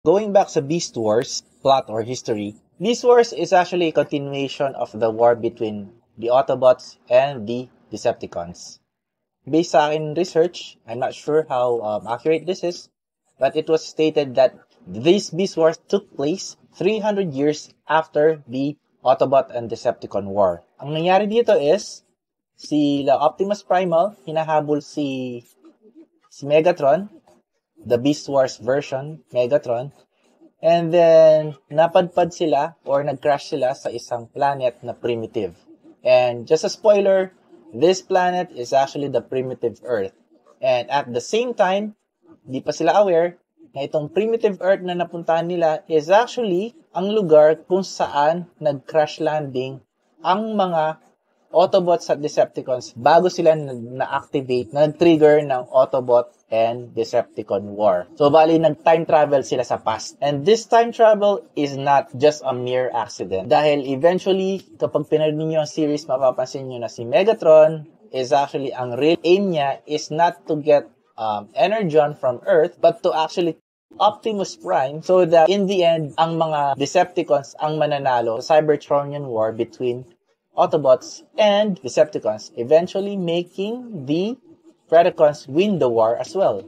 Going back sa Beast Wars plot or history, Beast Wars is actually a continuation of the war between the Autobots and the Decepticons. Based sa akin research, I'm not sure how accurate this is, but it was stated that this Beast Wars took place 300 years after the Autobot and Decepticon War. Ang nangyari dito is, si Optimus Primal, hinahabol si Megatron, the Beast Wars version, Megatron, and then napadpad sila or nag-crash sila sa isang planet na primitive. And just a spoiler, this planet is actually the primitive Earth. And at the same time, di pa sila aware na itong primitive Earth na napuntahan nila is actually ang lugar kung saan nag-crash landing ang mga Autobots at Decepticons bago sila na-activate, nag-trigger ng Autobot and Decepticon War. So, bali, nag-time travel sila sa past. And this time travel is not just a mere accident. Dahil eventually, kapag pinanood niyo ang series, mapapansin niyo na si Megatron is actually, ang real aim niya is not to get Energon from Earth, but to actually Optimus Prime so that in the end, ang mga Decepticons ang mananalo sa Cybertronian War between Autobots and Decepticons, eventually making the Predacons win the war as well.